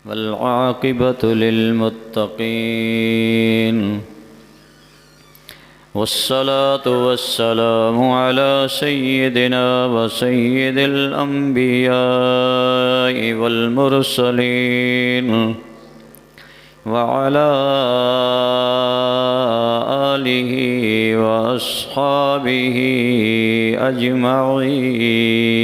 والعاقبة للمتقين والصلاة والسلام على سيدنا وسيد الأنبياء والمرسلين وعلى آله وأصحابه أجمعين.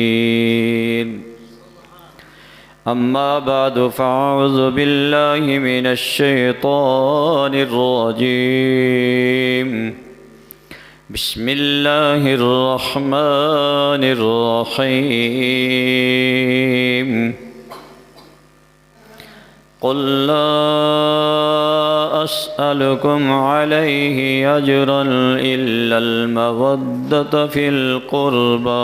أما بعد فأعوذ بالله من الشيطان الرجيم. بسم الله الرحمن الرحيم. قل لا أسألكم عليه أجرا إلا المودة في القربى.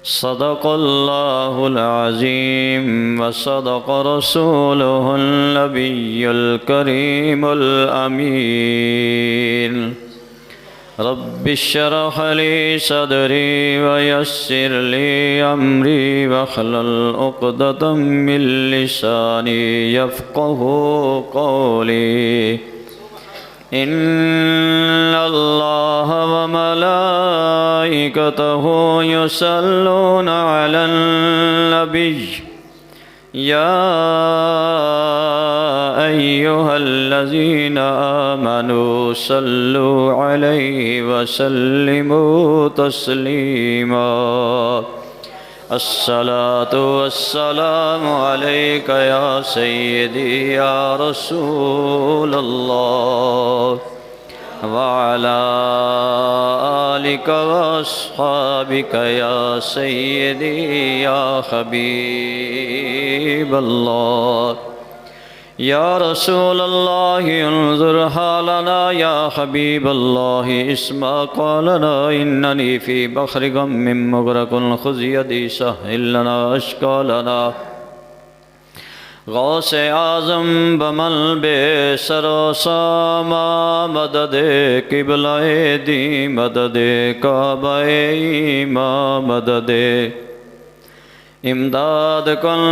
صدق الله العظيم وصدق رسوله النبي الكريم الأمين. رب اشرح لي صدري ويسر لي أمري واحلل عقدة من لساني يفقه قولي. إن الله وملائكته يصلون على النبي يا أيها الذين آمنوا صلوا عليه وسلموا تسليما. الصلاة والسلام عليك يا سيدي يا رسول الله وعلى آلك وأصحابك يا سيدي يا حبيب الله. يا رسول الله انظر حالنا يا حبيب الله اسمع قالنا إنني في بحر غم مغرق خذ يدي سهل لنا أشكالنا. غوث اعظم بمل بے سر و ساما مدد قبلہ دی مدد کعبہ ایماں مدد امداد کن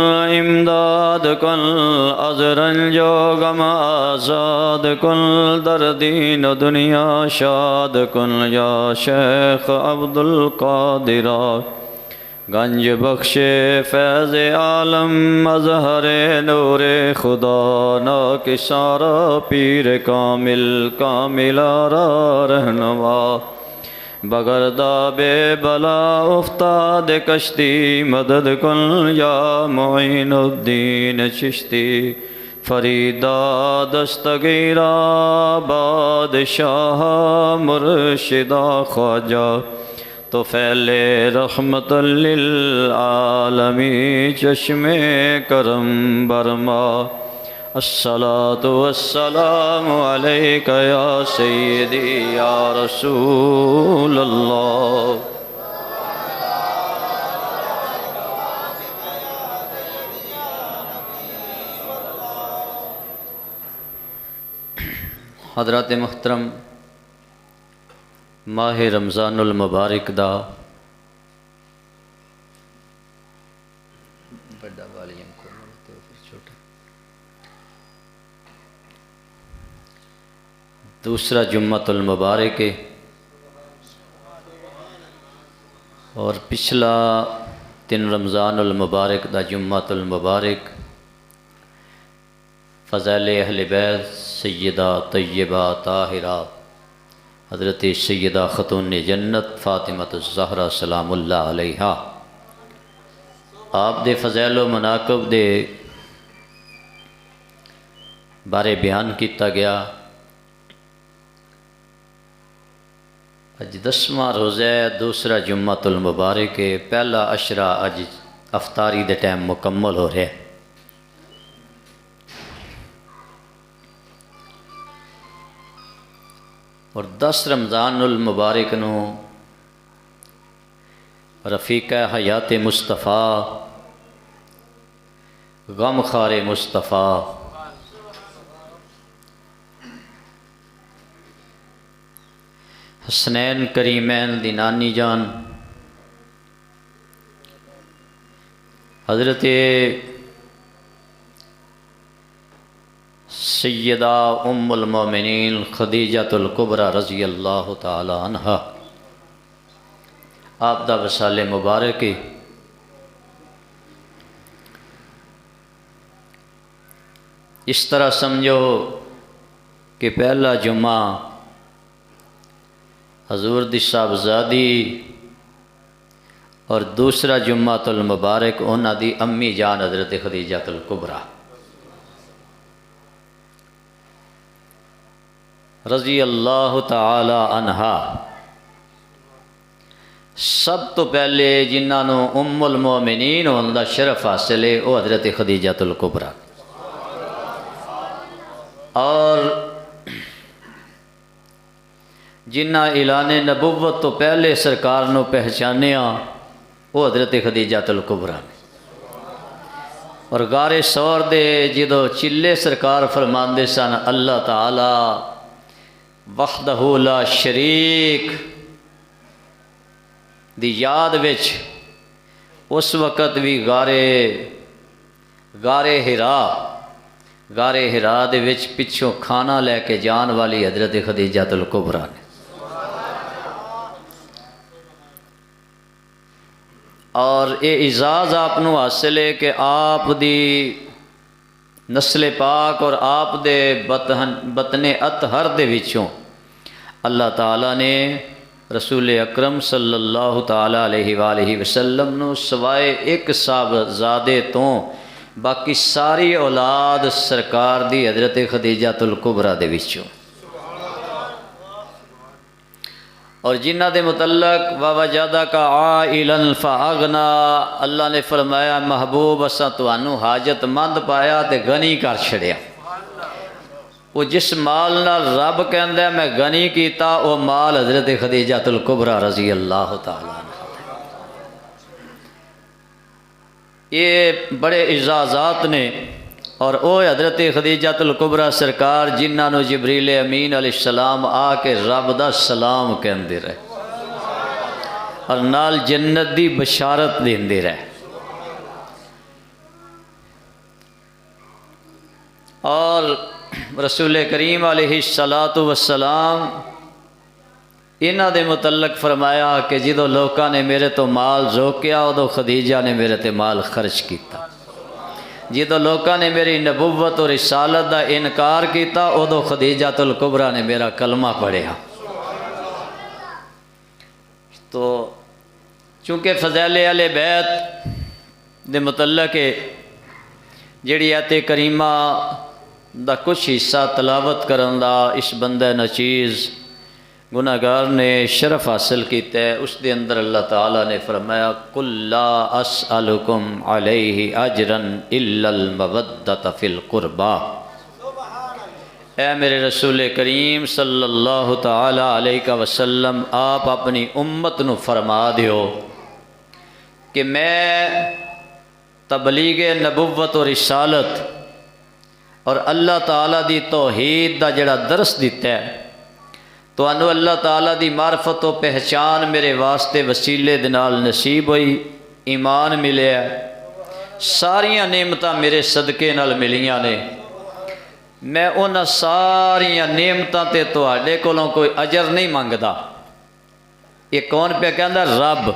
از رنج و غم آزاد کن در دین و دنیا شاد کن یا شیخ عبدالقادرہ. گنج بخش فیض عالم مظہر نور خدا ناکسارا پیر کامل کاملارا رہنما. بگردہ بے بلا افتاد کشتی مدد کن یا معین الدین چشتی. فریدہ دستگیرہ بادشاہ مرشدہ خواجہ تو پھیلے رحمت للعالمین چشم کرم برما. الصلاة والسلام علیک یا سیدی یا رسول اللہ. حضرات محترم، ماہ رمضان المبارک دا بڑا والیم کو ملتے ہو پھر چھوٹا دوسرا جمعۃ المبارک ہے اور پچھلا دن رمضان المبارک دا جمعۃ المبارک فضائل اہل بیت سیدہ طیبہ طاہرہ حضرت سیدہ خاتون جنت فاطمہ الزہرا سلام اللہ علیہا آپ دے فضائل و مناقب دے بارے بیان کیتا گیا. اج 10واں روزہ دوسرا جمعۃ المبارک ہے. پہلا عشرہ اج افطاری دے ٹائم مکمل ہو رہا ہے. اور 10 رمضان المبارک نو رفیق حیات مصطفیٰ غم خار مصطفیٰ حسنین کریمین دی نانی جان حضرت سیدہ ام المومنین خدیجۃ الکبریٰ رضی اللہ تعالی عنہا آپ دا وصال مبارک اس طرح سمجھو کہ پہلا جمعہ حضور دی صاحبزادی اور دوسرا جمعہ المبارک انہاں دی امی جان حضرت خدیجۃ الکبریٰ رضی اللہ تعالی عنہا سب تو پہلے جنہاں نو ام المومنین ہون دا شرف حاصل ہے وہ حضرت خدیجۃ الکبریٰ اور جنہ اعلان نبوت تو پہلے سرکار نو پہچانیا وہ حضرت خدیجۃ الکبریٰ اور غار ثور دے جدو چلے سرکار فرماندے سن اللہ تعالی وحدہ لا شریک دی یاد وچ اس وقت بھی غار ہرا دے وچ پچھوں کھانا لے کے جان والی حضرت خدیجۃ الکبریٰ نے اور اے اعزاز آپ نو حاصل ہے کہ آپ دی نسل پاک اور آپ دے بطن اطہر دے وچوں اللہ تعالیٰ نے رسول اکرم صلی اللہ تعالی علیہ وآلہ وسلم نو سوائے ایک صاحبزادے تو باقی ساری اولاد سرکار دی حضرت خدیجۃ الکبریٰ دے وچوں اور جنہ دے متعلق وَوَجَدَكَ عَائِلًا فَأَغْنَىٰ اللہ نے فرمایا محبوب اساں تانوں حاجت مند پایا تے غنی کر چھڑیا وہ جس مال نال رب کہندا ہے میں غنی کیتا وہ مال حضرت خدیجۃ الکبریٰ رضی اللہ تعالی عنہ یہ بڑے اعزازات نے اور او حضرت خدیجۃ الکبریٰ سرکار جنہاں نو جبریل امین علیہ السلام آ کے رب دا سلام کہندے رہے اور نال جنت دی بشارت دیندے رہے اور رسول کریم علیہ السلام انہاں دے متعلق فرمایا کہ جدو لوکاں نے میرے تو مال زوکیا ادو خدیجہ نے میرے تے مال خرچ کیتا جدو لوکاں نے میری نبوت اور رسالت دا انکار کیتا ادو خدیجۃ الکبریٰ نے میرا کلمہ پڑھیا تو چونکہ فضائل اہل بیت دے متعلق جڑی آیت کریمہ دا کچھ حصہ تلاوت کرن دا اس بندہ نچیز گناہگار نے شرف حاصل کیتا ہے اس دے اندر اللہ تعالیٰ نے فرمایا قُلْ لَا أَسْأَلُكُمْ عَلَيْهِ أَجْرًا إِلَّا الْمَوَدَّةَ فِي الْقُرْبَى اے میرے رسول کریم صلی اللہ تعالیٰ علیہ وسلم آپ اپنی امت نو فرما دیو کہ میں تبلیغ نبوت و رسالت اور اللہ تعالیٰ دی توحید دا جڑا درس دیتا ہے تو انو اللہ تعالیٰ دی معرفت و پہچان میرے واسطے وسیلے دنال نصیب ہوئی ایمان ملے ساریاں نعمتاں میرے صدقے نال ملیاں نے میں انہاں ساریاں نعمتاں تے تواڈے کولوں کوئی اجر نہیں منگدا یہ کون پہ کہندا رب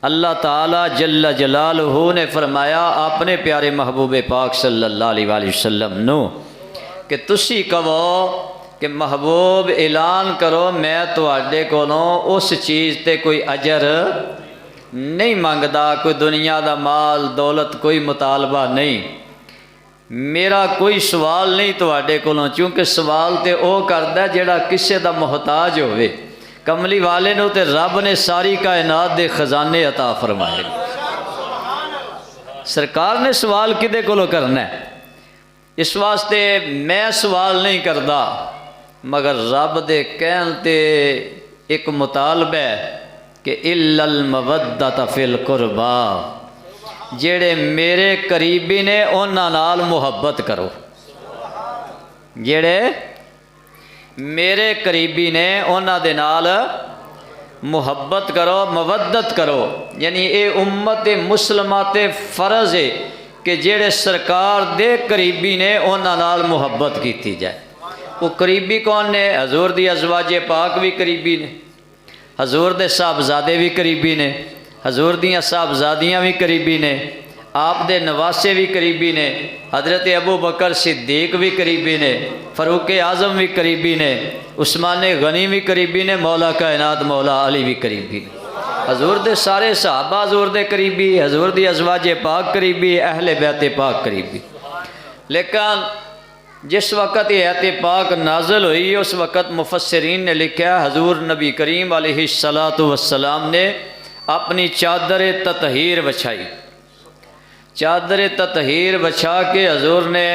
اللہ تعالیٰ جل جلالہ نے فرمایا اپنے پیارے محبوب پاک صلی اللہ علیہ وآلہ وسلم نو کہ تسی کہو کہ محبوب اعلان کرو میں تواڈے کولوں اس چیز تے کوئی اجر نہیں منگدا کوئی دنیا دا مال دولت کوئی مطالبہ نہیں میرا کوئی سوال نہیں تواڈے کولوں چونکہ سوال تے او کردا جڑا کسے دا محتاج ہوئے کملی والے نو تے رب نے ساری کائنات دے خزانے عطا فرمائے سرکار نے سوال کدے کولوں کرنا ہے اس واسطے میں سوال نہیں کردا مگر رب دے کہن تے ایک مطالبہ ہے کہ اِلَّا الْمَوَدَّةَ فِي الْقُرْبَى جڑے میرے قریبی نے انہاں نال محبت کرو جڑے میرے قریبی نے انہاں دے نال محبت کرو مودت کرو، یعنی اے امت مسلمہ تے فرض ہے کہ جڑے سرکار دے قریبی نے انہاں نال محبت کیتی جائے۔ وہ قریبی کون نے؟ حضور دی ازواج پاک بھی قریبی نے، حضور دے صاحبزادے بھی قریبی نے، حضور دیاں صاحبزادیاں بھی قریبی نے، آپ دے نواسے بھی قریبی نے، حضرت ابو بکر صدیق بھی قریبی نے، فاروق اعظم بھی قریبی نے، عثمان غنی بھی قریبی نے، مولا کائنات مولا علی بھی قریبی نے۔ حضور دے سارے صحابہ حضور دے قریبی، حضور دی ازواج پاک قریبی، اہل بیت پاک قریبی۔ لیکن جس وقت یہ آیت پاک نازل ہوئی اس وقت مفسرین نے لکھا حضور نبی کریم علیہ السلام نے اپنی چادر تطہیر بچھائی، چادر تطہیر بچھا کے حضور نے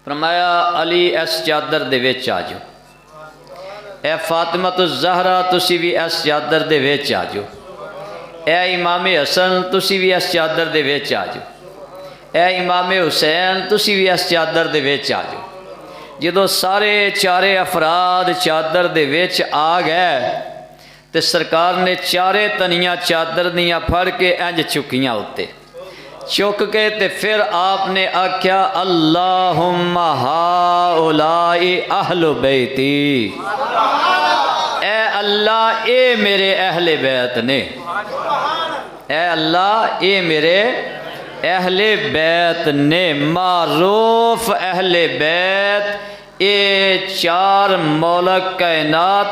فرمایا علی اس چادر دے وچ آ جاؤ، اے فاطمہ الزہرا تسی بھی اس چادر دے وچ آ جاؤ، اے امام حسن تسی بھی اس چادر دے وچ آ جاؤ، اے امام حسین تسی بھی اس چادر دے وچ آ جاؤ۔ جدو سارے چارے افراد چادر دے وچ آ گئے تے سرکار نے چارے تنیاں چادر دیاں پھڑ کے انج چکیاں ہوتے، چک کے تے پھر آپ نے آکھیا اللہم ہاؤلائی اہل بیتی، اے اللہ اے میرے اہل بیت نے، اے اللہ اے میرے اہل بیت نے۔ معروف اہل بیت اے چار مولا کائنات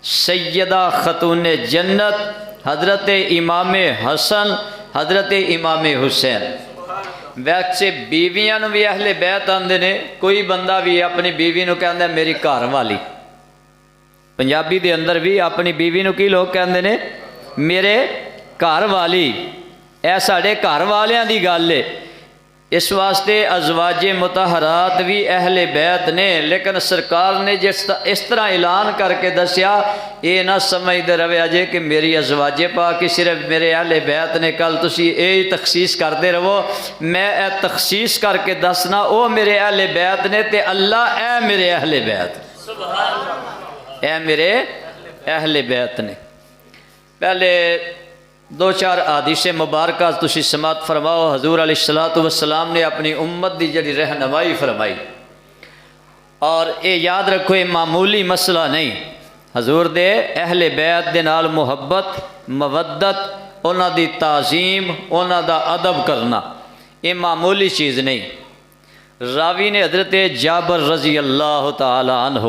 سیدہ خاتون جنت حضرت امام حسن حضرت امام حسین۔ ویسے بیویاں نو بھی اہل بیت آندے نے، کوئی بندہ بھی اپنی بیوی نو کہندا ہے میری گھر والی، پنجابی دے اندر بھی اپنی بیوی نو کی لوگ کہندے نے میرے گھر والی، اے ساڑے گھر والیاں دی گل ہے۔ اس واسطے ازواج مطہرات بھی اہل بیت نے، لیکن سرکار نے اس طرح اعلان کر کے دسیا یہ نہ سمجھتے رہے جے کہ میری ازواج پاک صرف میرے اہل بیت نے، کل تسی یہ تخصیص کرتے رہو، میں اے تخصیص کر کے دسنا او میرے اہل بیت نے تے اللہ اے میرے اہل بیت، اے میرے اہل بیت نے۔ پہلے دو چار حدیث مبارکہ تسی سماعت فرماؤ۔ حضور علیہ السلام نے اپنی امت دی جڑی رہنمائی فرمائی، اور اے یاد رکھو یہ معمولی مسئلہ نہیں، حضور دے اہل بیت دے نال محبت مودت انہاں دی تعظیم انہاں دا ادب کرنا یہ معمولی چیز نہیں۔ راوی نے حضرت جابر رضی اللہ تعالی عنہ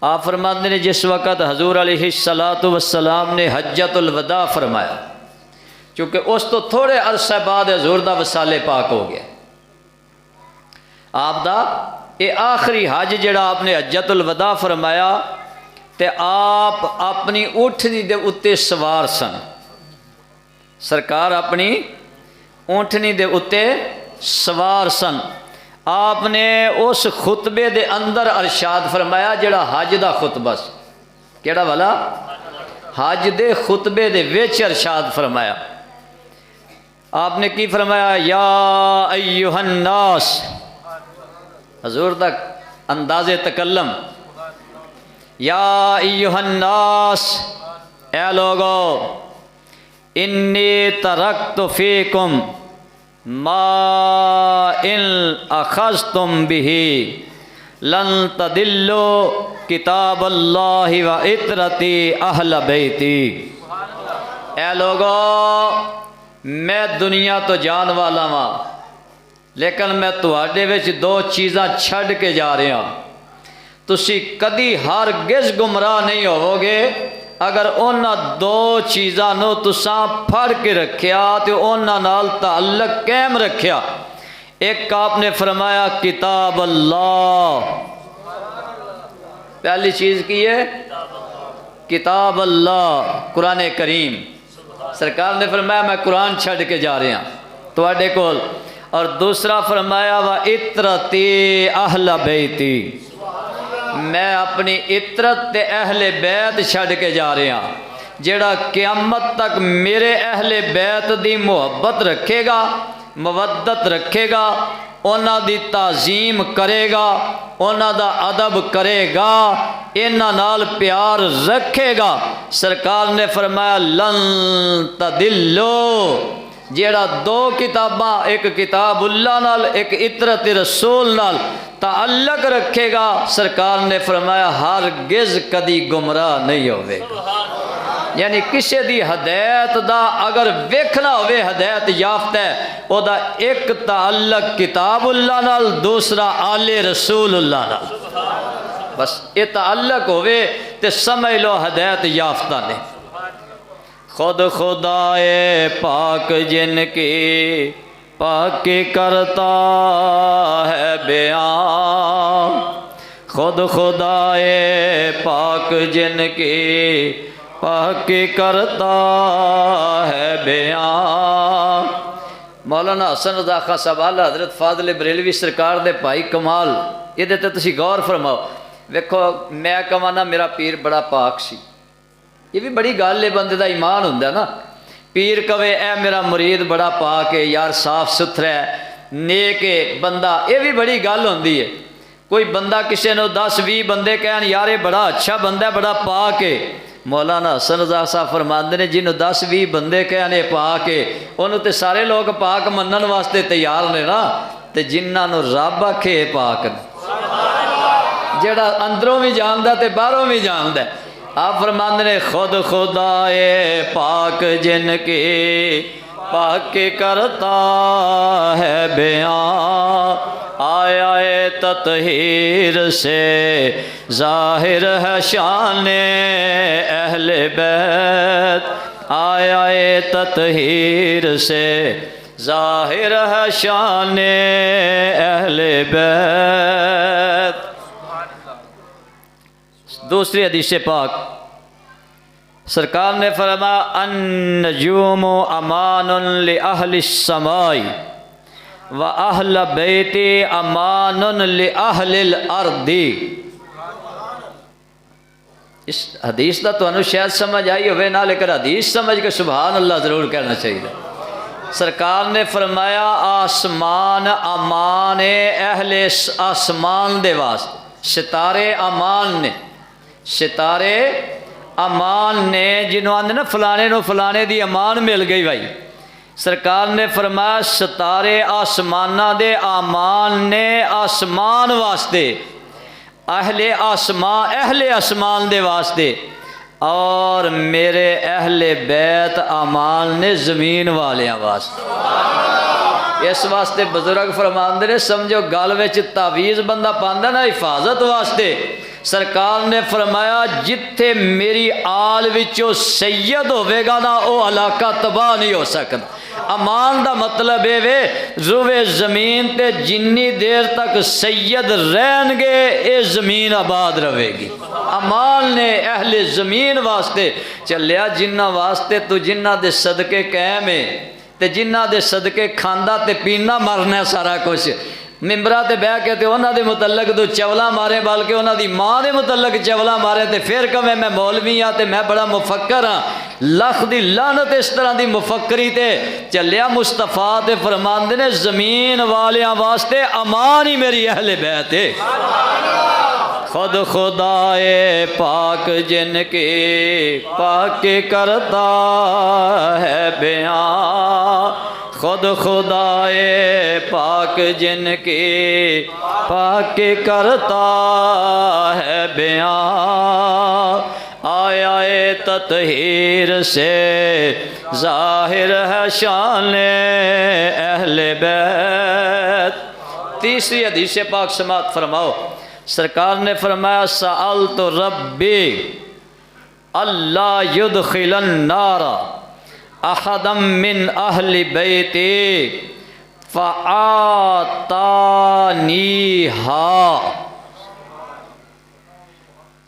آپ فرماتے ہیں جس وقت حضور علیہ السلام نے حجۃ الوداع فرمایا، چونکہ اس تو تھوڑے عرصہ بعد حضور دا وصال پاک ہو گیا، آپ دا یہ آخری حج جڑا آپ نے حجۃ الوداع فرمایا تے آپ اپنی اونٹنی دے اتے سوار سن، سرکار اپنی اونٹنی دے اتے سوار سن۔ آپ نے اس خطبے دے اندر ارشاد فرمایا جڑا حج دا خطبہ سی، کیڑا والا؟ حج دے خطبے دے وچ ارشاد فرمایا، آپ نے کی فرمایا یا ایھا الناس، حضور دا انداز تکلم، یا ایھا الناس اے لوگو انی ترکت فیکم ما ان اخذتم به لن تدلوا کتاب اللہ و عطرتی اہل بیتی۔ اے لوگو میں دنیا تو جان والا ہاں، لیکن میں تواڈے وچ دو چیزاں چھڈ کے جا رہا ہوں، تسی کدی ہرگز گمراہ نہیں ہوو گے اگر انہاں دو چیزاں نو تساں پھڑ کے رکھیا تو انہاں نال تعلق قائم رکھیا۔ ایک آپ نے فرمایا کتاب اللہ، پہلی چیز کی ہے کتاب اللہ قرآن کریم، سرکار نے فرمایا میں قرآن چھڑ کے جا رہا ہوں تواڈے کول، اور دوسرا فرمایا و عطرتی اہل بیتی، میں اپنی عطرت تے اہل بیت چھڑ کے جا رہا ہوں، جیڑا قیامت تک میرے اہل بیت دی محبت رکھے گا مودت رکھے گا انہاں دی تعظیم کرے گا، انہاں دا ادب کرے گا، انہاں نال پیار رکھے گا، سرکار نے فرمایا لن تدلو، جیڑا دو کتاباں، ایک کتاب اللہ نال ایک اطرت رسول نال تعلق رکھے گا، سرکار نے فرمایا ہرگز کدی گمراہ نہیں ہوئے گا۔ یعنی کسی دی ہدایت دا اگر ویکھنا ہوئے ہدایت یافتہ ہے، او دا ایک تعلق کتاب اللہ نال، دوسرا آل رسول اللہ نال، بس یہ تعلق ہوئے تے سمجھ لو ہدایت یافتہ نے۔ خود خدائے پاک جن کی پاک کرتا ہے بیان، خود خدائے پاک جن کی پاک کرتا ہے بیان۔ مولانا حسن رضا خان صاحب اعلیٰ حضرت فاضل بریلوی سرکار دے بھائی کمال، یہ تے تسی غور فرماؤ، ویکھو میں کہاں نا میرا پیر بڑا پاک سی، یہ بھی بڑی گل ہے، بندے دا ایمان ہوندا نا، پیر کہے اے میرا مرید بڑا پاک ہے یار، صاف ستھرا ہے، نیک ہے بندہ، یہ بھی بڑی گل ہوندی ہے۔ کوئی بندہ کسی نے 10-20 بندے کہن یار یہ بڑا اچھا بندہ ہے، بڑا پاک ہے، مولانا حسن رضا صاحب فرماندے نے جنہوں 10-20 بندے کہنے پاک ہے انہوں تے سارے لوگ پاک منن واسطے تیار نے نا، تے جنہاں نو رب آکھے پاک نے، جڑا اندروں بھی جاندا تے باہروں بھی جاندا ہے۔ آپ فرماندے نے خود خدائے پاک جن کی پاک کرتا ہے بیان، آیا تطہیر سے ظاہر ہے شان اہل بیت، آیا تطہیر سے ظاہر ہے شان اہل بیت۔ دوسری حدیث پاک سرکار نے فرمایا النجوم امان لأہل السماء وَأَهْلَ بَيْتِ أَمَانٌ لِأَهْلِ الْأَرْضِ۔ اس حدیث دا تو انہوں شاید سمجھ آئی ہوئے نہ، لیکن حدیث سمجھ کے سبحان اللہ ضرور کہنا چاہیے۔ سرکار نے فرمایا آسمان امان اہل آسمان دے واسطے، ستارے امان نے، ستارے امان نے، جنہوں آندے نا فلانے نو فلانے دی امان مل گئی بھائی، سرکار نے فرمایا ستارے آسمانہ دے امان نے آسمان واسطے، اہل آسمان دے واسطے، اور میرے اہل بیت امان نے زمین والیاں واسطے۔ اس واسطے بزرگ فرماندے نے سمجھو گل وچ تعویذ بندہ پاندا نا حفاظت واسطے، سرکار نے فرمایا جتھے میری آل وچوں سید ہوئے گا نا او علاقہ تباہ نہیں ہو سکتا۔ امان دا مطلب ہے وے روے زمین تے جنی دیر تک سید رہن گے اے زمین آباد رہے گی۔ امان نے اہل زمین واسطے چلیا، جنہ واسطے تو جنہ دے صدقے قائم ہے تے جنہ دے صدقے کھاندا تے پینا مرنا سارا کچھ، ممبرہ تے بہ کے تے انہاں دے متعلق تو چولا مارے، بلکہ انہاں دی ماں دے متعلق چولا مارے تے پھر کہے میں مولوی ہاں تے میں بڑا مفکر ہاں، لکھ دی لعنت اس طرح دی مفکری تے چلیا۔ مصطفیٰ تے فرماندے نے زمین والیاں واسطے امان ہی میری اہل بیت ہے۔ خود خدائے پاک جن کی پاک کرتا ہے بیان، خود خدائے پاک جن کی پاک کرتا ہے بیان، آیا تطہیر سے ظاہر ہے شان اہل بیت۔ تیسری حدیث پاک سماعت فرماؤ، سرکار نے فرمایا سألت ربی اللہ یدخل النار احدا من اہل بیتی فآتانیہا۔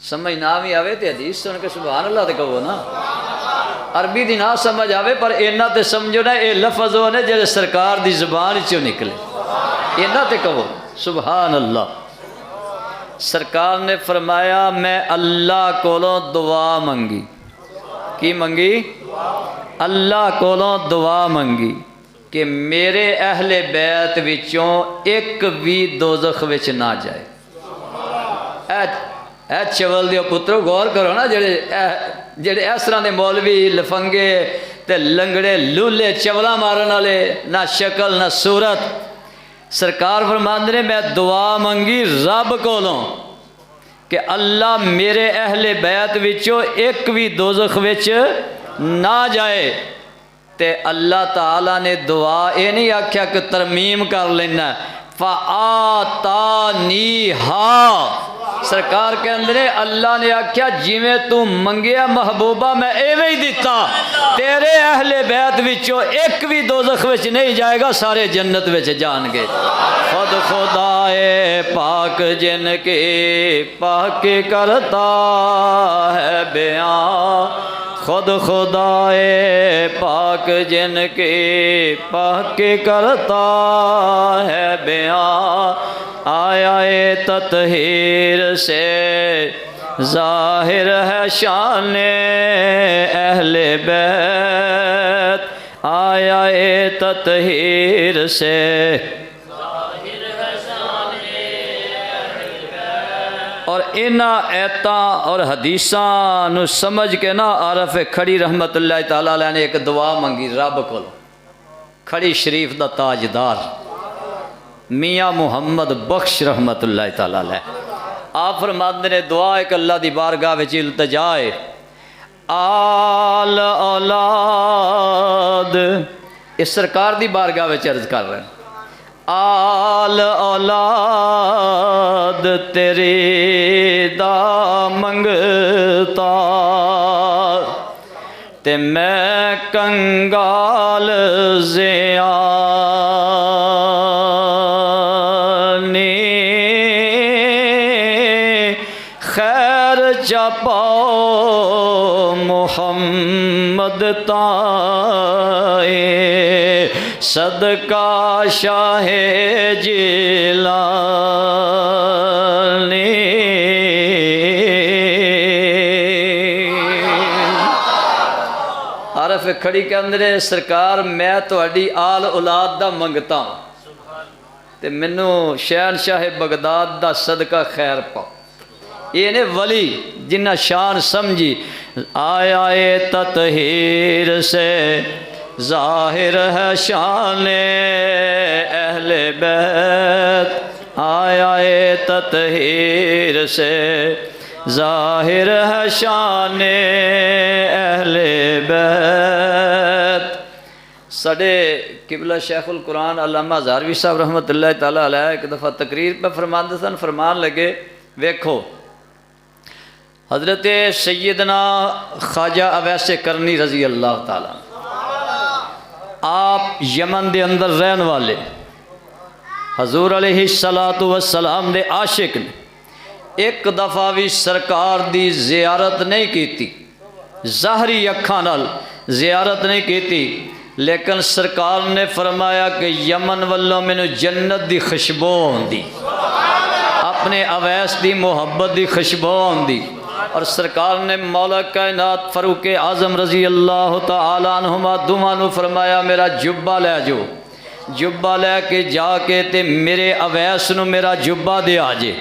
سمجھ نہ بھی آوے تے حدیث سن کے سبحان اللہ تے کہو نا، عربی دی نہ سمجھ آوے پر اینا تے سمجھو نا اے لفظ ہونے جڑے سرکار دی زبان چوں نکلے، اینا تے کہو سبحان اللہ۔ سرکار نے فرمایا میں اللہ کولوں دعا منگی، کی منگی؟ اللہ کولوں دعا منگی، کہ میرے اہل بیت وچوں ایک بھی دوزخ وچ نہ جائے۔ اے چول دیو پترو غور کرو نا، جڑے اس طرح دے مولوی لفنگے تے لنگڑے لولے چولا مارن والے، نہ شکل نہ صورت۔ سرکار فرماندے نے میں دعا منگی رب کولوں کہ اللہ میرے اہل بیت وچوں ایک بھی دوزخ وچ نہ جائے، تے اللہ تعالیٰ نے دعا اے نہیں آکھیا کہ ترمیم کر لینا، فَآتَانِيهَا، سرکار کے اندر اللہ نے آکھیا جویں تو منگیا محبوبہ میں ایویں ہی دیتا، تیرے اہل بیت وچوں ایک بھی دوزخ وچ نہیں جائے گا، سارے جنت وچ جان گے۔ خود خدائے پاک جن کے پاک کرتا ہے بیان، خود خدائے پاک جن کے پاک کرتا ہے بیان، آیا تطہیر سے ظاہر ہے شان اہل بیت، آیا تطہیر سے اور انہاں ایتاں اور حدیثاں نو سمجھ کے نا عارف کھڑی رحمت اللہ تعالیٰ علیہ نے ایک دعا منگی رب کو، کھڑی شریف دا تاجدار میاں محمد بخش رحمت اللہ تعالیٰ علیہ، آپ فرماتے نے دعا ایک اللہ دی بارگاہ وچ التجا ہے، آل اولاد، اس سرکار دی بارگاہ وچ عرض کر رہے ہیں، آل اولاد تیری دا منگتا تے میں کنگال زیانی، خیر چپاؤ محمد تائے، صدقہ شاہ جیلانی، عارف کھڑی کے اندر سرکار میں تہاڈی آل اولاد دا منگتا ہوں تے منو شہنشاہ بغداد دا صدقہ خیر پاؤ۔ یہ نے ولی جنہ شان سمجھی، آیا تطہیر سے ظاہر ہے شان اہل بیت، آیا تطہیر سے ظاہر ہے شان اہل بیت۔ سڈے قبلہ شیخ القرآن علامہ ہزاروی صاحب رحمۃ اللہ تعالیٰ علیہ ایک دفعہ تقریر پہ فرماندے سن، فرمان لگے ویکھو حضرت سیدنا خواجہ اویس کرنی رضی اللہ تعالیٰ، آپ یمن دے اندر رہن والے، حضور علیہ السلام دے عاشق نے، ایک دفعہ بھی سرکار دی زیارت نہیں کیتی، ظاہری اکھاں نال زیارت نہیں کیتی، لیکن سرکار نے فرمایا کہ یمن والوں مینوں جنت دی خوشبو ہوندی، اپنے اویس دی محبت دی خوشبو ہوندی، اور سرکار نے مولا کائنات فاروق اعظم رضی اللہ تعالیٰ عنہما دوواں نو فرمایا میرا جبہ لے جو، جبہ لے کے جا کے تے میرے اویس نو میرا جبہ دے آجے،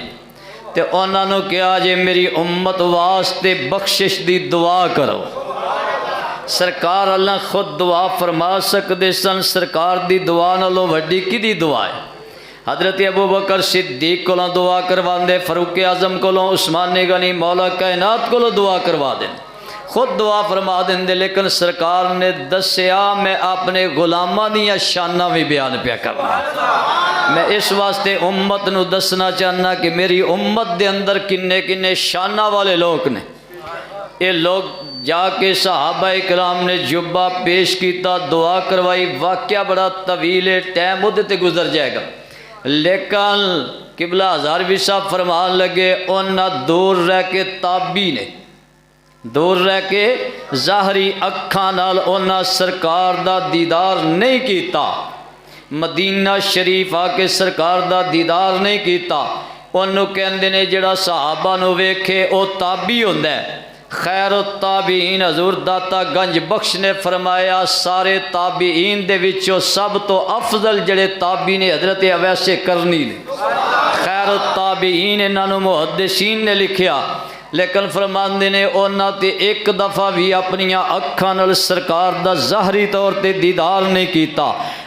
تے انہاں نو کہا جے میری امت واسطے بخشش دی دعا کرو۔ سرکار اللہ خود دعا فرما سکدے سن، سرکار دی دعا نالوں وڈی کدی دعا ہے؟ حضرت ابو بکر صدیق کو دعا کروا دے، فاروق اعظم کو، عثمان غنی مولا کائنات کو دعا کروا دیں، خود دعا فرما دیں دے، لیکن سرکار نے دسیا میں اپنے غلاماں دیاں شاناں بھی بیان پیا کرنا۔ میں اس واسطے امت نو دسنا چاہنا کہ میری امت دے اندر کنے کنے شاناں والے لوگ نے۔ یہ لوگ جا کے صحابہ اکرام نے جبہ پیش کیتا، دعا کروائی، واقعہ بڑا طویل ٹائم ادھے گزر جائے گا، لیکن قبلہ ہزاروی صاحب فرمان لگے انہاں دور رہ کے تابی نے، دور رہ کے ظاہری اکھاں نال انہاں سرکار دا دیدار نہیں کیتا، مدینہ شریف آ کے سرکار دا دیدار نہیں کیتا۔ انہوں کہندے نے جڑا صحابہ نو ویکھے او تابی ہوندا ہے، خیر التابعین حضور داتا گنج بخش نے فرمایا سارے تابعین دے وچوں سب تو افضل جڑے تابعی نے حضرت اویس کرنی نے خیر التابعین انہوں محدثین نے لکھیا لیکن فرماندے نے اونا تے ایک دفعہ بھی اپنی اکھاں نال سرکار دا ظاہری طور تے دیدار نہیں کیتا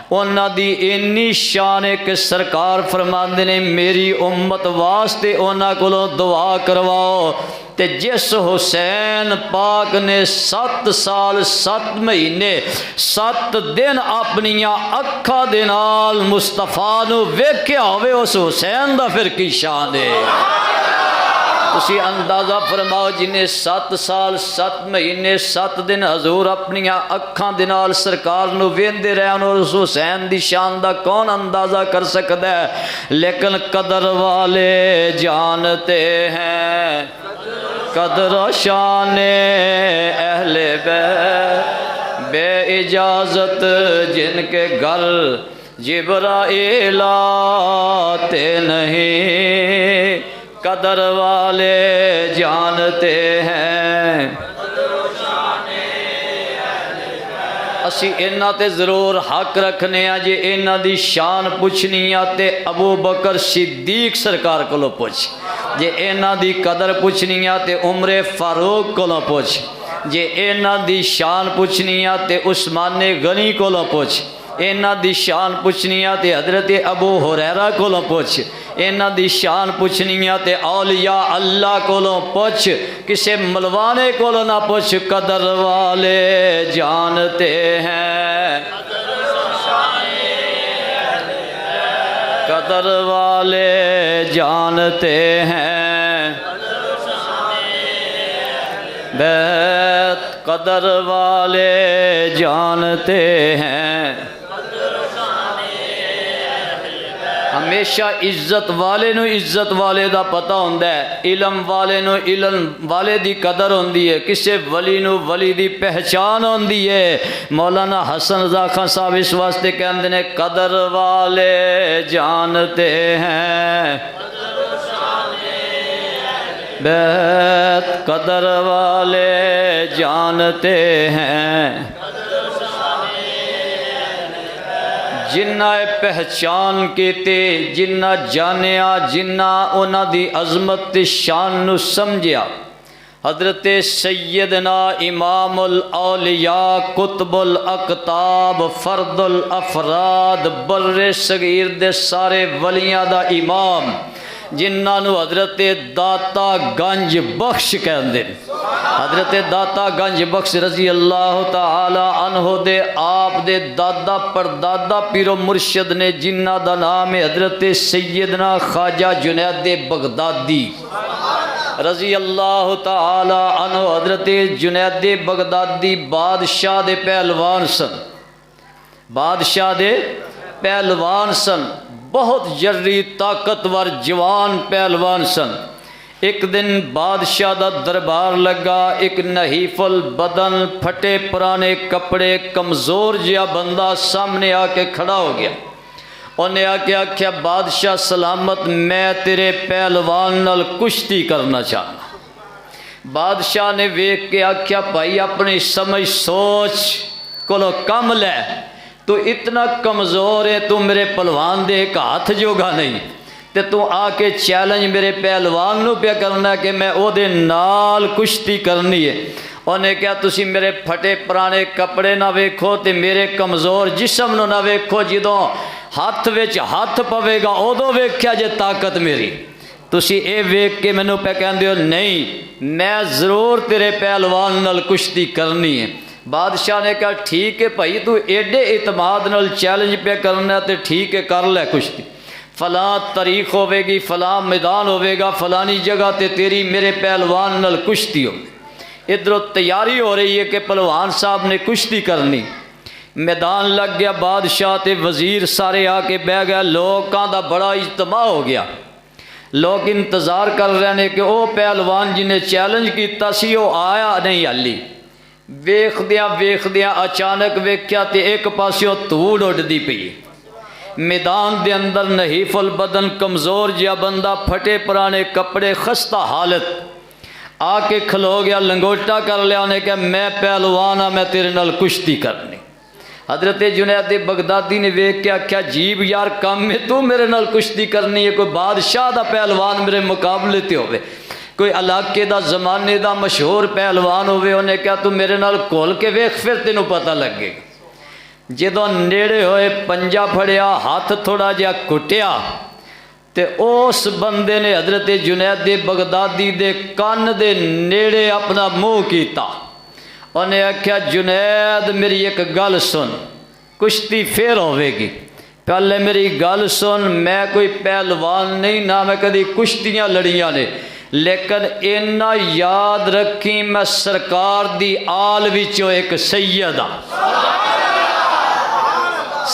اونا دی اینی شان ہے کہ سرکار فرماندے نے میری امت واسطے اونا کولوں دعا کرواؤ تے جس حسین پاک نے 7 سال 7 مہینے 7 دن اپنی اکھاں دے نال مصطفیٰ نو ویکھیا ہوئے اس حسین دا پھر کی شان ہے اسی اندازہ فرماؤ جنہیں 7 سال 7 مہینے 7 دن حضور اپنی اکھاں دے نال سرکار نو ویندے رہے اور اس حسین دی شان دا کون اندازہ کر سکتا ہے لیکن قدر والے جانتے ہیں قدر و شان اہل بیت بے اجازت جن کے گھر جبرائیل آتے نہیں قدر والے جانتے ہیں اسی انہاں تے ضرور حق رکھنے ہیں جے انہاں دی شان پوچھنی تے ابو بکر صدیق سرکار کو پوچھ جے انہاں دی قدر پوچھنی تے عمر فاروق کو پوچھ جے انہاں دی شان پوچھنی تے عثمان غنی کو پوچھ انہاں دی شان پوچھنی تے حضرت ابو ہریرہ کو پوچھ انہاں دی شان پوچھنی تے اولیاء اللہ کو پوچھ کسے ملوانے کو نہ پوچھ قدر والے جانتے ہیں قدر والے جانتے ہیں بیت قدر والے جانتے ہیں ہمیشہ عزت والے نو عزت والے دا پتہ ہوندہ ہے علم والے نو علم والے دی قدر ہوندی ہے کسے ولی نو ولی دی پہچان ہوندی ہے مولانا حسن رضا خان صاحب اس واسطے کہندے نے قدر والے جانتے ہیں بیت قدر والے جانتے ہیں جنہ پہچان کیتے جنہ جانیا جنہ اونا دی عظمت شان نو سمجھیا حضرت سیدنا امام الاولیاء قطب الاقطاب فرد الافراد بر صغیر دے سارے ولیاں دا امام جنہاں نو حضرت داتا گنج بخش کہندے حضرت داتا گنج بخش رضی اللہ تعالی عنہ دے آپ دے دادا پر دادا پیر و مرشد نے جنہ دا نام حضرت سیدنا خواجہ جنید بغدادی رضی اللہ تعالی عنہ حضرت جنید بغدادی بادشاہ دے پہلوان سن بادشاہ دے پہلوان سن بہت جری طاقتور جوان پہلوان سن ایک دن بادشاہ دا دربار لگا ایک نحیف البدن پھٹے پرانے کپڑے کمزور جیا بندہ سامنے آ کے کھڑا ہو گیا انہیں آ کے آکھیا بادشاہ سلامت میں تیرے پہلوان نال کشتی کرنا چاہنا بادشاہ نے ویکھ کے آکھیا بھائی اپنی سمجھ سوچ کولو کم لے تو اتنا کمزور ہے تو میرے پہلوان دے ایک ہاتھ جوگا نہیں تے تو آ کے چیلنج میرے پہلوان نو پہ کرنا کہ میں او دے نال کشتی کرنی ہے انہیں کہا تسی میرے پھٹے پرانے کپڑے نہ ویکھو تے میرے کمزور جسم نو نہ ویکھو جدوں ہاتھ وچ ہاتھ پوے گا ادو ویکھیا جے طاقت میری تسی اے ویکھ کے مینوں پہ کہندے ہو نہیں میں ضرور تیرے پہلوان نال کشتی کرنی ہے بادشاہ نے کہا ٹھیک ہے بھائی تو ایڈے اعتماد نال چیلنج پہ کرنا تے ٹھیک ہے کر لے کشتی فلاں تاریخ ہوے گی فلاں میدان ہوے گا فلانی جگہ تے تیری میرے پہلوان نال کشتی ہو ادھر تیاری ہو رہی ہے کہ پہلوان صاحب نے کشتی کرنی میدان لگ گیا بادشاہ تے وزیر سارے آ کے بہ گئے لوگاں دا بڑا اجتماع ہو گیا لوگ انتظار کر رہے ہیں کہ او پہلوان جنہیں چیلنج کیتا سی وہ آیا نہیں حالی ویخ دیا اچانک ویکھیا تے ایک پاسیوں دھوڑ اڈدی پئی میدان دے اندر نحیف البدن کمزور جیا بندہ پھٹے پرانے کپڑے خستہ حالت آ کے کھلو گیا، لنگوٹا کر لیا، انہیں کہا میں پہلوان ہاں، میں تیرے نال کشتی کرنی۔ حضرت جنید بغدادی نے ویکھ کے آکھیا عجیب یار کم میں تو میرے نال کشتی کرنی ہے، کوئی بادشاہ دا پہلوان میرے مقابلے تے ہوئے، کوئی علاقے دا زمانے دا مشہور پہلوان ہوئے، انہیں کہا تو میرے نال کھول کے ویکھ پھر تینوں پتہ لگے گا۔ جدوں نیڑے ہوئے پنجا پھڑیا، ہاتھ تھوڑا جہا کٹیا تے اس بندے نے حضرت جنید بغدادی دے کان دے نیڑے اپنا منہ کیتا، انہیں آکھیا جنید میری ایک گل سن، کشتی پھر ہوئے گی، پہلے میری گل سن، میں کوئی پہلوان نہیں، نہ میں کدی کشتیاں لڑیاں نے، لیکن اینا یاد رکھی میں سرکار دی آل وچوں ایک سید ہاں،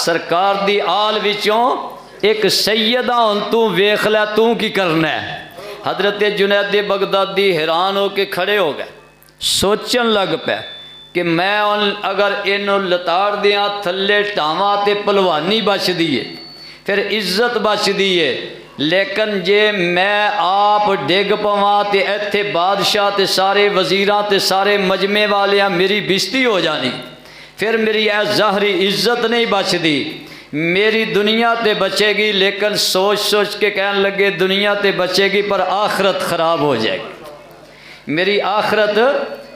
سرکار دی آل وچوں ایک سید ہاں، تو ویکھ لے تو کی کرنا ہے۔ حضرت جنید بغدادی حیران ہو کے کھڑے ہو گئے، سوچن لگ پہ کہ میں اگر انہوں لتاڑ دیاں تھلے ٹاواں تے پلوانی بچ دیئے پھر عزت بچ دیئے، لیکن جے میں آپ ڈگ پواں تے ایتھے بادشاہ تے سارے وزیراں تے سارے مجمع والیاں میری بستی ہو جانی، پھر میری اے ظاہری عزت نہیں بچ دی، میری دنیا تے بچے گی، لیکن سوچ سوچ کے کہنے لگے دنیا تے بچے گی پر آخرت خراب ہو جائے گی، میری آخرت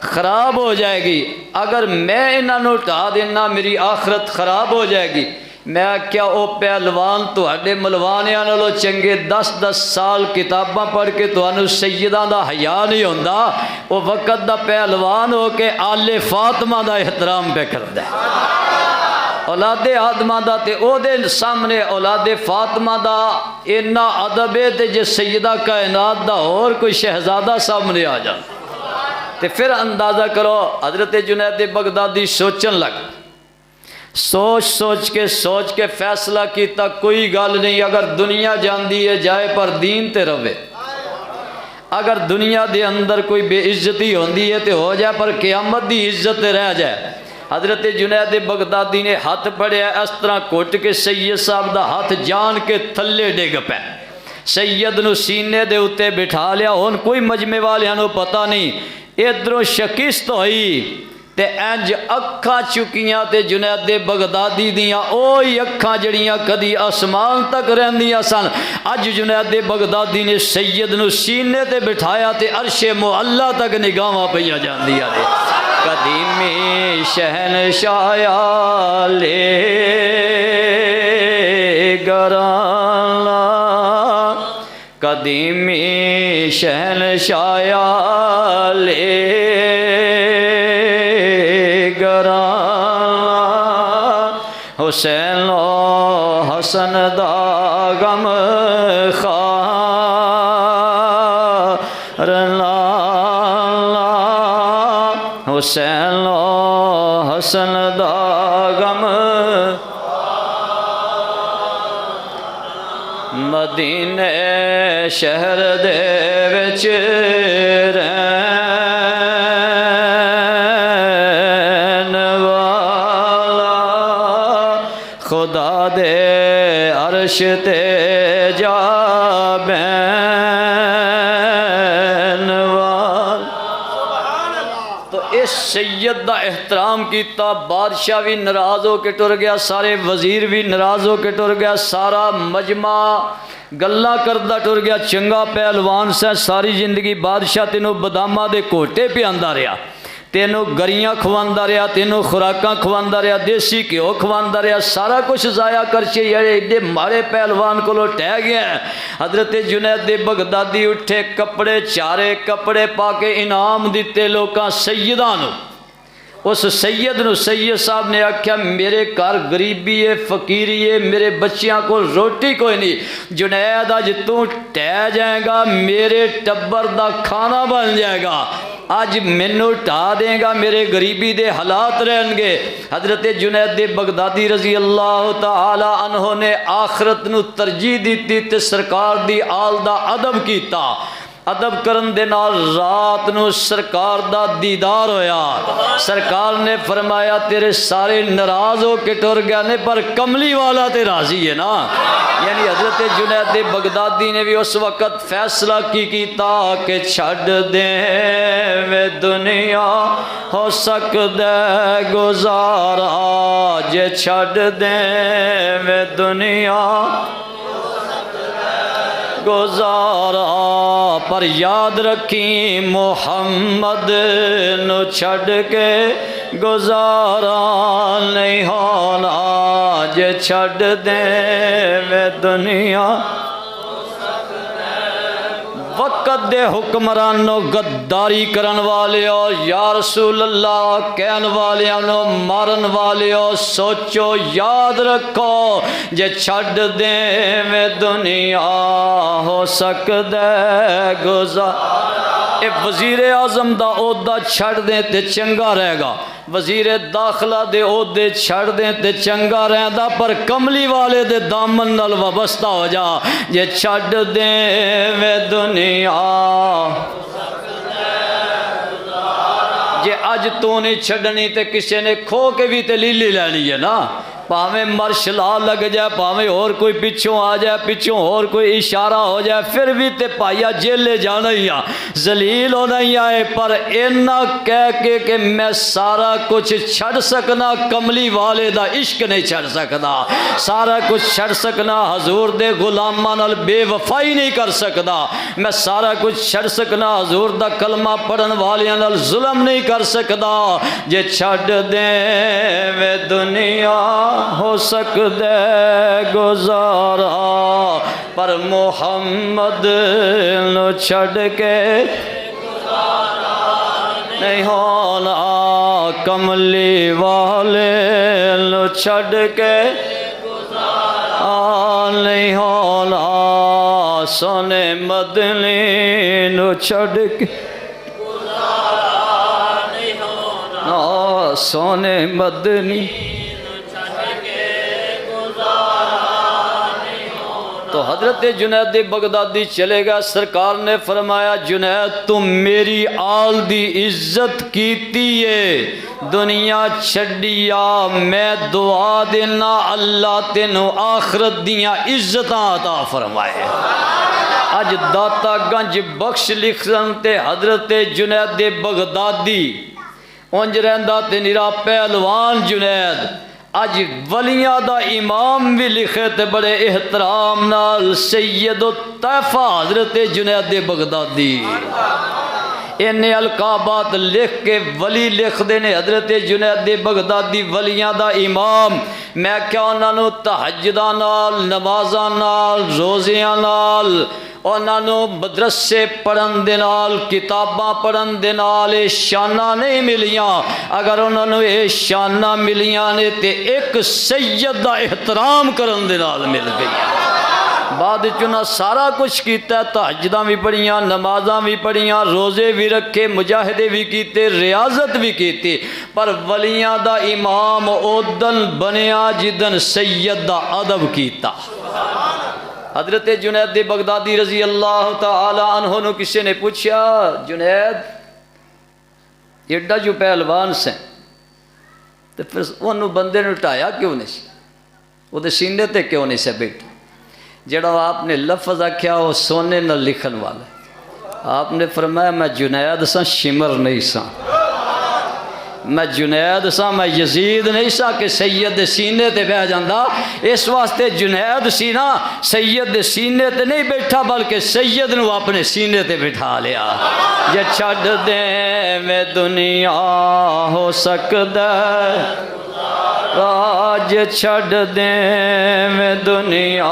خراب ہو جائے گی، اگر میں انہوں اٹھا دینا میری آخرت خراب ہو جائے گی۔ میں کیا او پہلوان تو ہڈے ملوانیاں نالوں چنگے 10 سال کتاباں پڑھ کے تو انہوں سیداں دا حیا نہیں ہوندہ، وہ وقت دا پہلوان ہو کے آل فاطمہ دا احترام پہ کر دے، اولاد آدمہ دا تے او دے سامنے اولاد فاطمہ دا اینا ادبے تے جس سیدہ کائنات دا اور کوئی شہزادہ سامنے آ جاتا، تے پھر اندازہ کرو حضرت جنید بغدادی سوچن لگ، سوچ کے فیصلہ کیتا کوئی گل نہیں، اگر دنیا جاندی ہے جائے پر دین تے روے، اگر دنیا دے اندر کوئی بے عزتی ہوندی ہے تے ہو جائے پر قیامت دی عزت تے رہ جائے۔ حضرت جنید بغدادی نے ہاتھ پڑھیا اس طرح کوٹ کے سید صاحب دا ہاتھ جان کے تھلے ڈگ پہ، سید نو سینے دے اتے بٹھا لیا، ہون کوئی مجمع والے نو پتہ نہیں، ادھروں شکست ہوئی تے انج اکھاں چکیاں تے جنید بغدادی دیاں اوہی اکھاں جڑیاں کدی آسمان تک رہندیاں سن، اج جنید بغدادی نے سید نو سینے تے بٹھایا تے عرش معلی تک نگاہاں پیا جاندیاں نے، قدیمی شہنشاہ لے گرانا، قدیمی شہنشاہ لے حسین و حسن دا غم خار لالا، حسین و حسن دا غم، مدینے شہر دے وچ خدا دے عرش تے جا بین وال۔ تو اس سید دا احترام کیتا، بادشاہ بھی ناراض ہو کے ٹر گیا، سارے وزیر بھی ناراض ہو کے ٹر گیا، سارا مجمع گلہ کردہ ٹر گیا، چنگا پہلوان سے ساری زندگی بادشاہ تینوں باداماں دے کوٹے پہ آندا رہا، تینوں گریاں کھواندا رہا، تینوں خوراکاں کھواندا رہا، دیسی گھیو کھواندا رہا، سارا کچھ ضائع کر کے یار ایڈے مارے پہلوان کو لو ٹہ گیا ہے۔ حضرت جنید بغدادی اٹھے، کپڑے چارے کپڑے پا کے انعام دیتے لوکاں سیداں نو، اس سید نو سید صاحب نے آکھیا میرے گھر غریبی ہے، فقیری ہے، میرے بچیاں کو روٹی کوئی نہیں، جنید آج تو ٹہ جائے گا، میرے ٹبر دا کھانا بن جائے گا، آج منو ٹھا دیں گا، میرے غریبی دے حالات رہن گے۔ حضرت جنید بغدادی رضی اللہ تعالی عنہ نے آخرت نو ترجیح دیتی تے سرکار دی آل دا ادب کیتا، ادب کرن دے نال رات نو سرکار دا دیدار ہویا. سرکار نے فرمایا تیرے سارے ناراض ہو کے ٹر گیا نے پر کملی والا تے راضی ہے نا. یعنی حضرت جنید بغدادی نے بھی اس وقت فیصلہ کیتا کہ چھڈ دیں وے دنیا ہو سکدا گزارا جے چھڈ دیں وے دنیا گزارا پر یاد رکھی محمد نو چھڈ کے گزارا نہیں ہونا جے چھڈ دیں وے دنیا. وقت دے حکمرانوں غداری کرن والیو یا رسول اللہ کہن والیوں مارن والیو سوچو یاد رکھو جے چھڈ دیں وے دنیا ہو سکدا گزار. اے وزیر اعظم دا عہدہ چھڈ دیں تے چنگا رہے گا, وزیر داخلہ دے عہدے چھڑ دیں تے چنگا رہندا پر کملی والے دے دامن نال وابستہ ہو جا جے چھڑ دیں وے دنیا. جے اج تو نہیں چھڑنی تے کسے نے کھو کے بھی تے لیلی لینی ہے نا. پاویں مرشلا لگ جائے پاویں اور کوئی پچھوں آ جائے پچھوں اور کوئی اشارہ ہو جائے پھر بھی تے پائیا جیلے جانا ہی آ ذلیل ہونا ہی آئے پر اینا کہہ کے کہ میں سارا کچھ چھڑ سکنا کملی والے دا عشق نہیں چھڑ سکنا, سارا کچھ چھڑ سکنا حضور دے غلامان نال بے وفائی نہیں کر سکتا, میں سارا کچھ چھڑ سکنا حضور دا کلمہ پڑھن والیاں نال ظلم نہیں کر سکتا جے چھڑ دیں وے دنیا ہو سکدا گزارا پر محمد نو چھڈ کے نہیں ہونا کملی والے نو چھڈ کے نہیں ہونا سونے مدنی نو چھڈ کے سونے مدنی. تو حضرت جنید بغدادی چلے گا, سرکار نے فرمایا جنید تم میری آل دی عزت کیتی ہے دنیا چھڈیا میں دعا دینا اللہ تینوں آخرت دیاں عزتاں عطا فرمائے. اج داتا گنج بخش لکھن تے حضرت جنید بغدادی اونج رہندا تے نرا پہلوان جنید. اج ولیاں دا امام بھی لکھے تے بڑے احترام نال سید الطیفہ حضرت جنید بغدادی. انہیں القابات لکھ کے ولی لکھ دینے حضرت جنید بغدادی ولیاں دا امام. میں کیا انہوں تہجداں نال نمازاں نال روزیاں نال انہوں مدرسے پڑھن دے نال کتاباں پڑھن دے نال شانہ نہیں ملیاں. اگر انہوں اے شانہ ملیاں نے تے ایک سید دا احترام کرن دے نال مل گئی. بعد چنا سارا کچھ کیتا ہے, تہجداں بھی پڑھیاں نمازاں بھی پڑھیاں روزے بھی رکھے مجاہدے بھی کیتے ریاضت بھی کیتی, پر ولیاں دا امام اودن بنیا جدن سید دا ادب کیتا. حضرت جنید بغدادی رضی اللہ تعالی عنہ نو کسی نے پوچھا جنید ایڈا جو پہلوان سے تو پھر انہوں بندے نے اٹھایا کیوں نہیں سی, وہ دے سینے تے کیوں نہیں سے بیٹھا. جڑا آپ نے لفظ آکھیا وہ سونے نہ لکھن والا. آپ نے فرمایا میں جنید سا شمر نہیں سا, میں جنید سا میں یزید نہیں سا کہ سید دے سینے تے بہ جاندہ. اس واسطے جنید سی نا سید دے سینے تے نہیں بیٹھا بلکہ سید نو اپنے سینے تے بٹھا لیا. جے چھڑ دیں میں دنیا ہو سکدا راج چھڑ دیں میں دنیا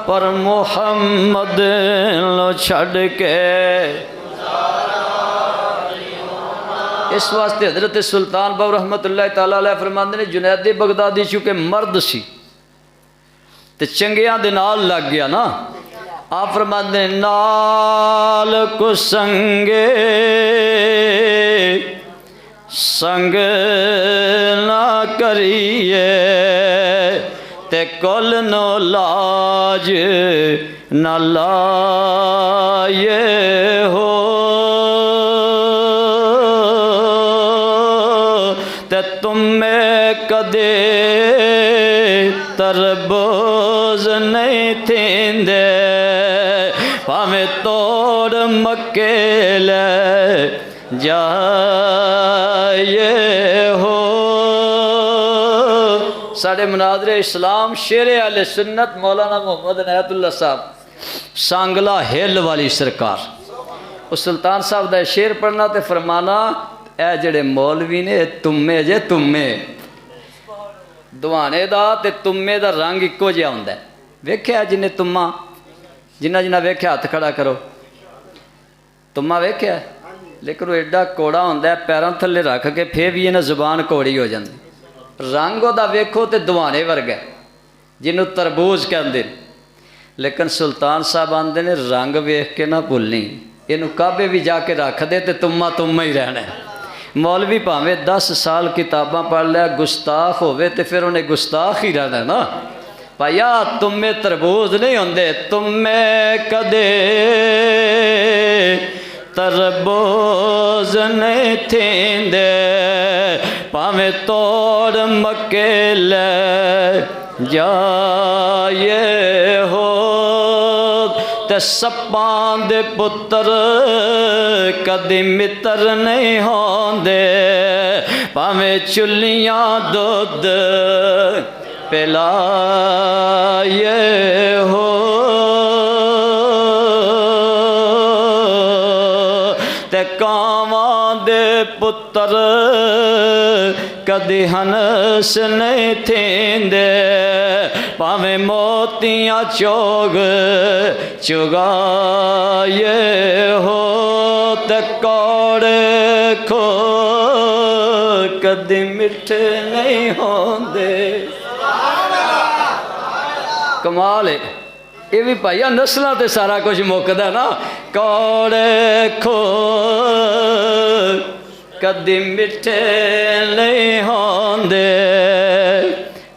پر محمد لو چھڑ کے. اس واسطے حضرت سلطان باو رحمت اللہ تعالیٰ علیہ فرماندے نے جنید بغدادی چونکہ مرد سی تے چنگیاں دے نال لگ گیا نا. آپ فرماندے نال کو سنگے سنگ نہ کریے تے کل نو لاج نہ لائے ہو تے تم میں کدے تربوز نہیں تھیندے پاویں توڑ مکے لے جائے ہو۔ ساڑھے مناظر اسلام شیر اہل سنت مولانا محمد عنایت اللہ صاحب سانگلہ ہل والی سرکار اس سلطان صاحب دا شیر پڑھنا تے فرمانا اے جڑے مولوی نے تمے جے تمے دوانے دا تے تمے دا رنگ اکو جہا ہوندا ہے ویکھیا جنہیں تما جنہ جنہ ویکھیا ہاتھ کھڑا کرو تما ویکھیا لیکن وہ ایڈا کوڑا ہوندا ہے پیروں تھلے رکھ کے پھر بھی انہیں زبان کوڑی ہو جاندی رنگ دا ویکھو تے دوانے ورگا جنہوں تربوز کہندے لیکن سلطان صاحب آندے نے رنگ ویکھ کے نہ بھولنی انہوں کعبے بھی جا کے رکھ دے تے تما ہی رہنا ہے۔ مولوی پاویں 10 سال کتاباں پڑھ لیا گستاخ ہوئے تے پھر انہیں گستاخ ہی رہنا ہے نا پایا تمہیں تربوز نہیں ہوندے تمہیں کدے تربوز نہیں تھیندے پاویں توڑ مکے لے جائے ہو تے سپاں دے پتر کدی متر نہیں ہوندے پاویں چلیاں دودھ پلائے ہو تے کاواں دے پتر کدی ہنس نہیں تھیندے پاویں موتیاں چوگ چگائے ہو تے کوڑے کھو کدی مٹھے نہیں ہوندے۔ کمال ہے یہ بھی بھائیا نسلوں تے سارا کچھ مکدا نا کوڑے کھو کدی مٹھے نہیں ہوندے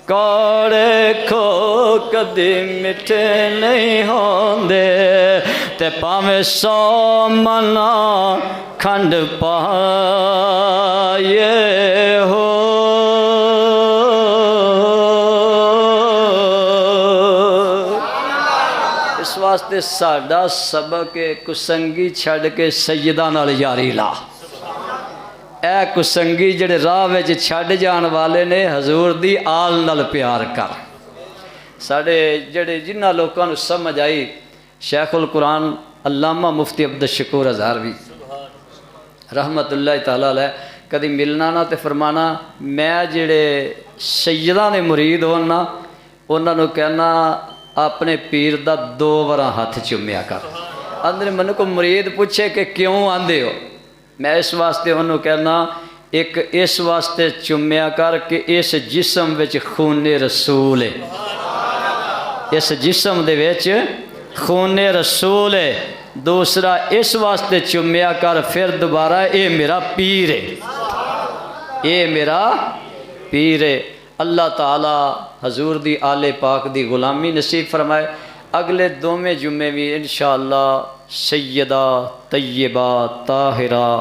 کوڑے کھو کدی مٹھے نہیں ہوندے تے پاویں 100 منا کھنڈ پائے ہو اس واسطے ساڈا سبق کسنگی چھڑ کے سیدہ نال یاری لا اے کسنگی جڑے راہ وچ چھڈ جان والے نے حضور دی آل نال پیار کر ساڈے جڑے جنہ لوکاں نوں سمجھ آئی شیخ القرآن علامہ مفتی عبدالشکور ہزاروی رحمت اللہ تعالیٰ علیہ کدی ملنا نہ تے فرمانا میں جڑے سیدہ نے مرید ہونا انہاں نوں کہنا اپنے پیر دا 2 وراں ہاتھ چومیا کر اندر من کو مرید پوچھے کہ کیوں آندے ہو میں اس واسطے انہوں کہنا ایک اس واسطے چومیا کر کہ اس جسم وچ خون رسول ہے اس جسم دے وچ خون رسول ہے دوسرا اس واسطے چومیا کر پھر دوبارہ اے میرا پیر ہے اے میرا پیر ہے۔ اللہ تعالی حضور دی آل پاک دی غلامی نصیب فرمائے۔ اگلے 2 جمعے بھی انشاءاللہ سیدہ طیبہ طاہرہ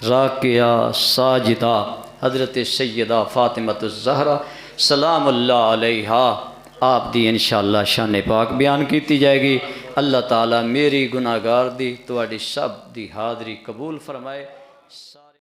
راکعہ ساجدہ حضرت سیدہ فاطمۃ الزہرا سلام اللہ علیہا آپ دی انشاءاللہ شان پاک بیان کیتی جائے گی۔ اللہ تعالی میری گناہگار دی تواڈی سب دی حاضری قبول فرمائے۔